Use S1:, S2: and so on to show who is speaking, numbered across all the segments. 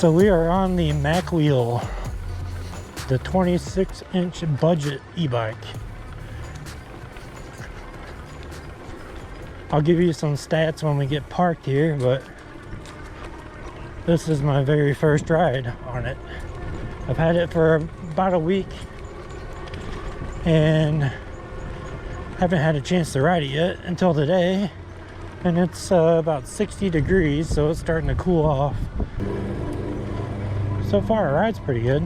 S1: So we are on the MacWheel, the 26-inch budget e-bike. I'll give you some stats when we get parked here, but this is my very first ride on it. I've had it for about a week and haven't had a chance to ride it yet until today. And it's about 60 degrees, so it's starting to cool off. So far, the ride's pretty good.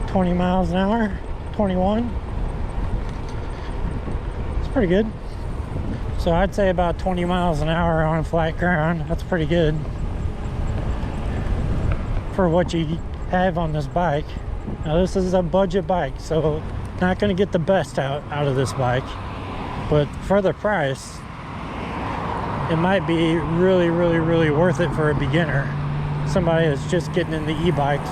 S1: $20 miles an hour, 21. It's pretty good. So I'd say about 20 miles an hour on flat ground. That's pretty good for what you have on this bike. Now this is a budget bike, so not going to get the best out of this bike, but for the price it might be really worth it for a beginner, somebody that's just getting into e-bikes,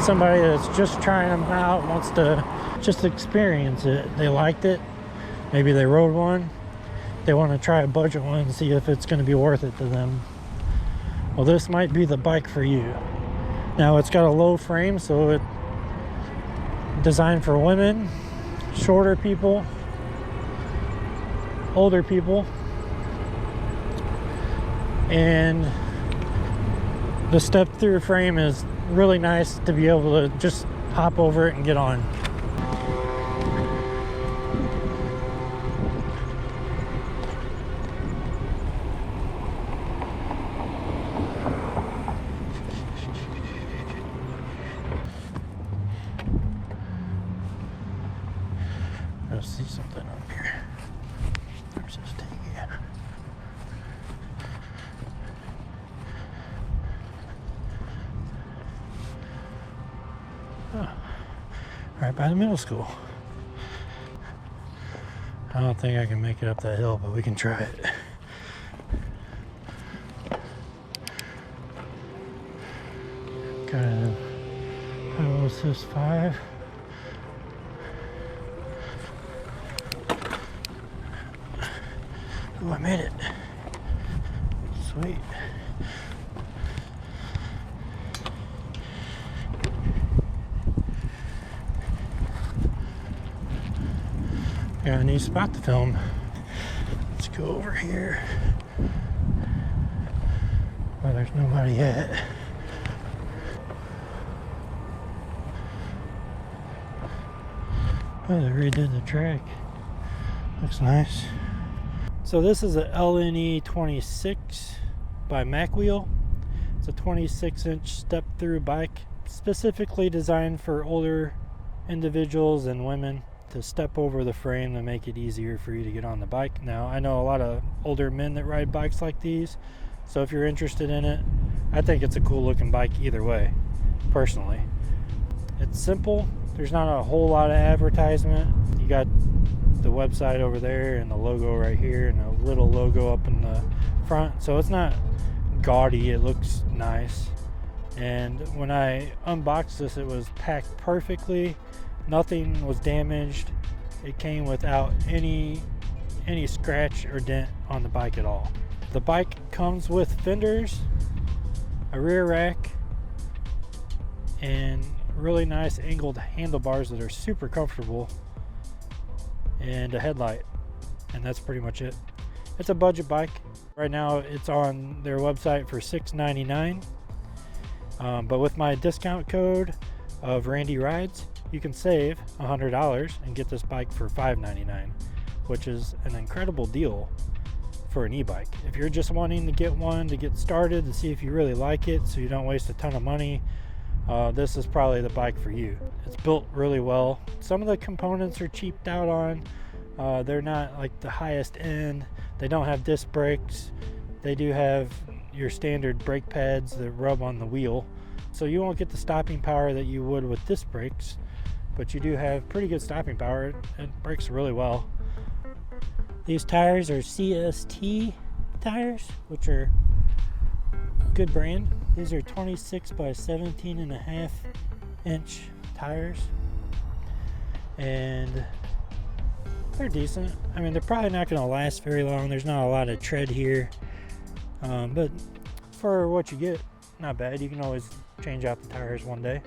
S1: somebody that's just trying them out, wants to just experience it. They liked it, maybe they rode one, they want to try a budget one and see if it's going to be worth it to them. Well, this might be the bike for you. Now it's got a low frame, so it's designed for women, shorter people, older people, and the step-through frame is really nice to be able to just hop over it and get on. I see something up here. There's this thing again. Oh, right by the middle school. I don't think I can make it up that hill, but we can try it. Kind of pedal assist 5. Oh, I made it. Sweet. Got a new spot to film. Let's go over here. Well, there's nobody yet. Oh, they redid the track. Looks nice. So this is a LNE-26 by MacWheel. It's a 26-inch step-through bike, specifically designed for older individuals and women to step over the frame to make it easier for you to get on the bike. Now, I know a lot of older men that ride bikes like these, so if you're interested in it, I think it's a cool looking bike either way, personally. It's simple. There's not a whole lot of advertisement. You got the website over there and the logo right here and a little logo up in the front, so it's not gaudy. It looks nice, and when I unboxed this, it was packed perfectly. Nothing was damaged. It came without any scratch or dent on the bike at all. The bike comes with fenders, a rear rack, and really nice angled handlebars that are super comfortable, and a headlight, and that's pretty much it. It's a budget bike. Right now it's on their website for $6.99, but with my discount code of Randy Rides, you can save $100 and get this bike for $5.99, which is an incredible deal for an e-bike. If you're just wanting to get one to get started to see if you really like it so you don't waste a ton of money, this is probably the bike for you. It's built really well. Some of the components are cheaped out on. They're not like the highest end. They don't have disc brakes. They do have your standard brake pads that rub on the wheel, so you won't get the stopping power that you would with disc brakes, but you do have pretty good stopping power. It brakes really well. These tires are CST tires, which are a good brand. These are 26 by 17.5 inch tires, and They're decent. I mean, they're probably not going to last very long. There's not a lot of tread here, but for what you get, not bad. You can always change out the tires one day,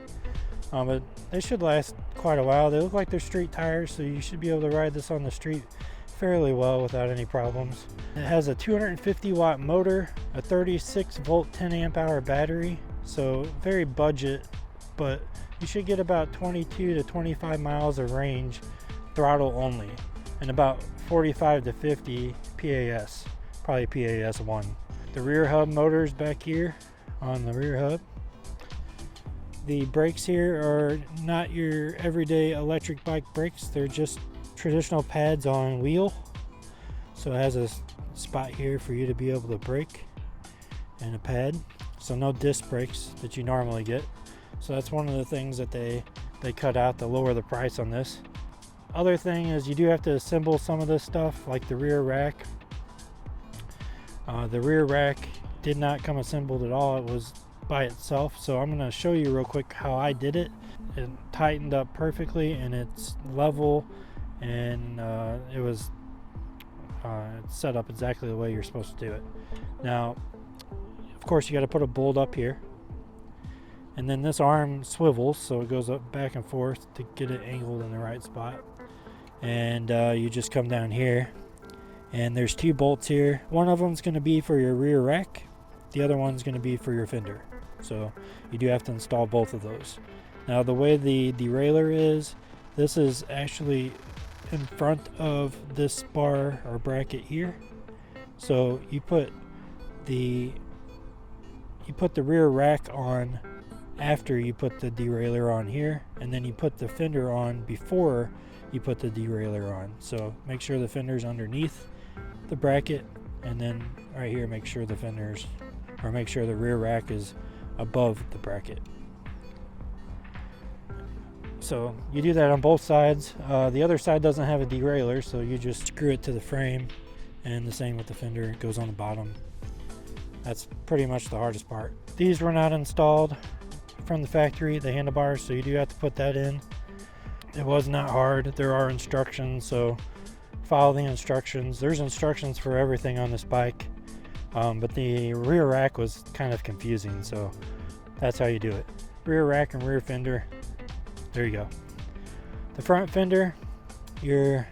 S1: but they should last quite a while. They look like they're street tires, so you should be able to ride this on the street fairly well without any problems. It has a 250 watt motor, a 36 volt 10 amp hour battery, so very budget, but you should get about 22 to 25 miles of range throttle only, and about 45 to 50 PAS, probably PAS 1. The rear hub motor is back here on the rear hub. The brakes here are not your everyday electric bike brakes, they're just traditional pads on wheel. So it has a spot here for you to be able to brake and a pad. So no disc brakes that you normally get. So that's one of the things that they cut out to lower the price on this. Other thing is you do have to assemble some of this stuff, like the rear rack. The rear rack did not come assembled at all. It was by itself. So I'm going to show you real quick how I did it. It tightened up perfectly and it's level, and it's set up exactly the way you're supposed to do it. Now, of course, you got to put a bolt up here, and then this arm swivels, so it goes up back and forth to get it angled in the right spot. And you just come down here, and there's two bolts here. One of them's going to be for your rear rack, the other one's going to be for your fender. So you do have to install both of those. Now, the way the derailleur is, this is actually in front of this bar or bracket here. So you put the rear rack on after you put the derailleur on here, and then you put the fender on before you put the derailleur on. So make sure the fender's underneath the bracket, and then right here make sure the rear rack is above the bracket. So you do that on both sides. The other side doesn't have a derailleur, so you just screw it to the frame, and the same with the fender. It goes on the bottom. That's pretty much the hardest part. These were not installed from the factory, the handlebars, so you do have to put that in. It was not hard. There are instructions, so follow the instructions. There's instructions for everything on this bike, but the rear rack was kind of confusing, so that's how you do it. Rear rack and rear fender. There you go. The front fender, your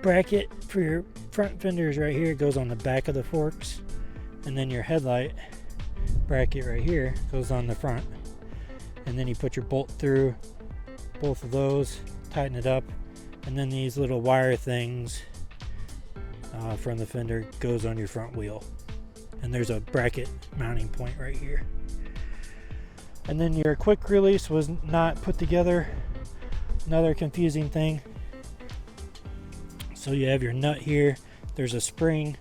S1: bracket for your front fender is right here. It goes on the back of the forks, and then your headlight bracket right here goes on the front. And then you put your bolt through both of those, tighten it up, and then these little wire things from the fender goes on your front wheel. And there's a bracket mounting point right here. And then your quick release was not put together. Another confusing thing. So you have your nut here. There's a spring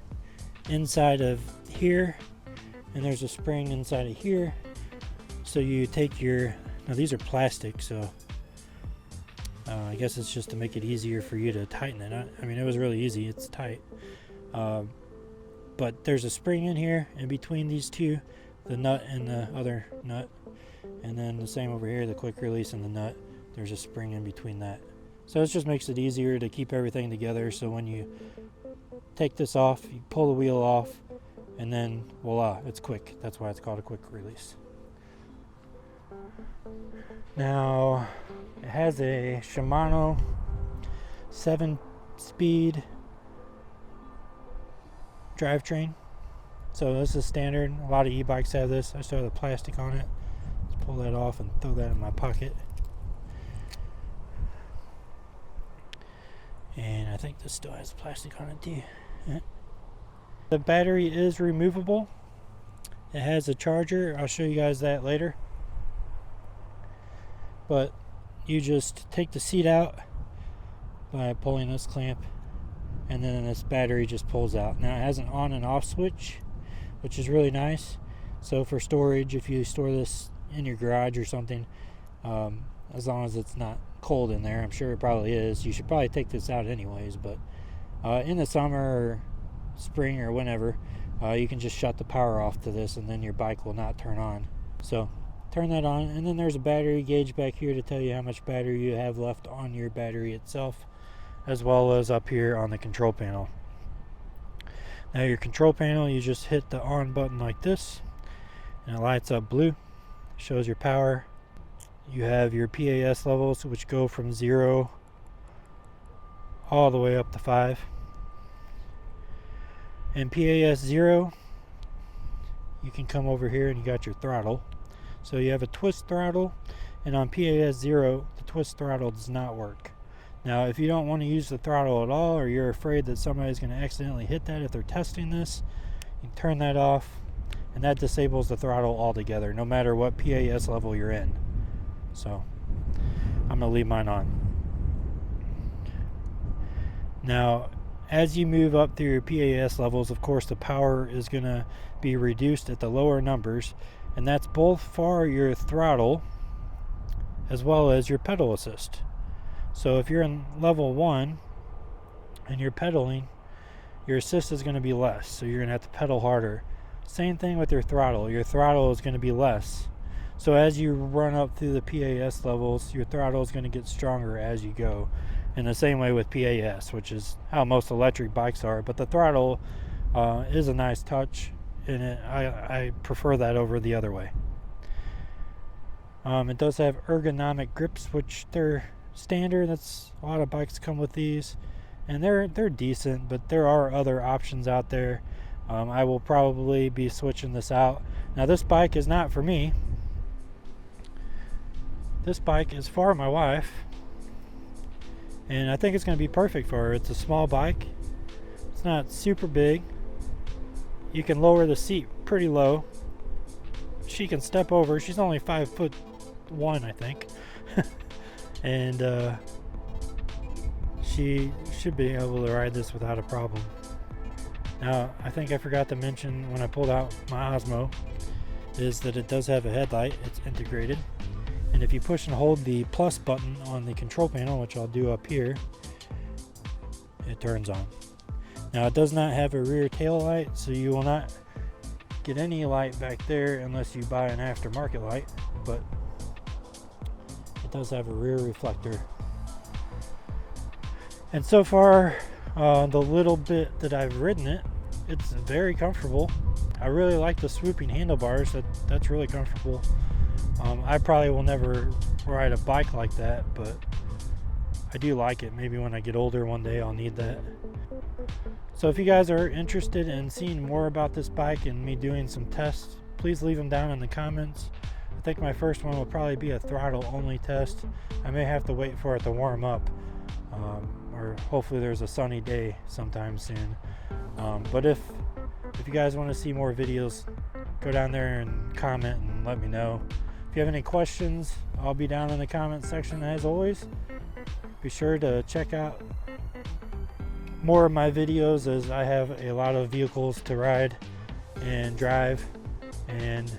S1: inside of here, and there's a spring inside of here. So you take now these are plastic, so I guess it's just to make it easier for you to tighten it. I mean, it was really easy. It's tight. But there's a spring in here in between these two, the nut and the other nut. And then the same over here, the quick release and the nut, there's a spring in between that. So it just makes it easier to keep everything together. So when you take this off, you pull the wheel off, and then voila, it's quick. That's why it's called a quick release. Now, it has a Shimano 7-speed drivetrain. So this is standard. A lot of e-bikes have this. I still have the plastic on it. Let's pull that off and throw that in my pocket. And I think this still has plastic on it too. Yeah. The battery is removable. It has a charger. I'll show you guys that later. But you just take the seat out by pulling this clamp, and then this battery just pulls out. Now it has an on and off switch, which is really nice. So for storage, if you store this in your garage or something, as long as it's not cold in there, I'm sure it probably is. You should probably take this out anyways, but in the summer or spring or whenever, you can just shut the power off to this, and then your bike will not turn on. So turn that on, and then there's a battery gauge back here to tell you how much battery you have left on your battery itself, as well as up here on the control panel. Now your control panel, you just hit the on button like this, and it lights up blue, shows your power. You have your PAS levels, which go from 0 all the way up to 5. And PAS 0, you can come over here and you got your throttle. So you have a twist throttle, and on PAS 0, the twist throttle does not work. Now, if you don't want to use the throttle at all, or you're afraid that somebody's going to accidentally hit that if they're testing this, you can turn that off, and that disables the throttle altogether, no matter what PAS level you're in. So, I'm going to leave mine on. Now, as you move up through your PAS levels, of course, the power is going to be reduced at the lower numbers, and that's both for your throttle as well as your pedal assist. So if you're in level 1 and you're pedaling, your assist is going to be less, so you're going to have to pedal harder. Same thing with your throttle. Your throttle is going to be less. So as you run up through the PAS levels, your throttle is going to get stronger as you go. In the same way with PAS, which is how most electric bikes are. But the throttle is a nice touch, and I prefer that over the other way. It does have ergonomic grips, which they're standard. That's a lot of bikes come with these, and they're decent, but there are other options out there. I will probably be switching this out. Now, this bike is not for me. This bike is for my wife, and I think it's going to be perfect for her. It's a small bike. It's not super big. You can lower the seat pretty low. She can step over. She's only 5'1", I think. And she should be able to ride this without a problem. Now, I think I forgot to mention when I pulled out my Osmo is that it does have a headlight. It's integrated, and if you push and hold the plus button on the control panel, which I'll do up here, it turns on. Now, it does not have a rear tail light, so you will not get any light back there unless you buy an aftermarket light, but does have a rear reflector. And so far, the little bit that I've ridden it, it's very comfortable. I really like the swooping handlebars. That's really comfortable. I probably will never ride a bike like that, but I do like it. Maybe when I get older one day I'll need that. So if you guys are interested in seeing more about this bike and me doing some tests, please leave them down in the comments. I think my first one will probably be a throttle only test. I may have to wait for it to warm up, or hopefully there's a sunny day sometime soon. But if you guys want to see more videos, go down there and comment and let me know. If you have any questions, I'll be down in the comment section as always. Be sure to check out more of my videos, as I have a lot of vehicles to ride and drive, and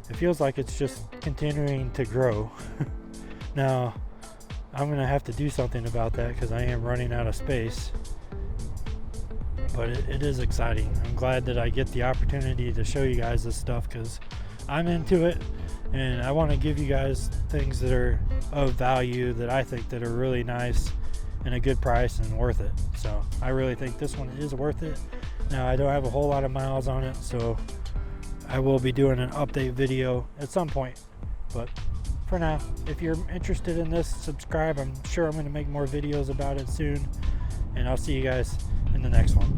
S1: it feels like it's just continuing to grow. Now, I'm going to have to do something about that because I am running out of space. But it is exciting. I'm glad that I get the opportunity to show you guys this stuff because I'm into it, and I want to give you guys things that are of value, that I think that are really nice and a good price and worth it. So I really think this one is worth it. Now, I don't have a whole lot of miles on it, so I will be doing an update video at some point. But for now, if you're interested in this, subscribe. I'm sure I'm going to make more videos about it soon, and I'll see you guys in the next one.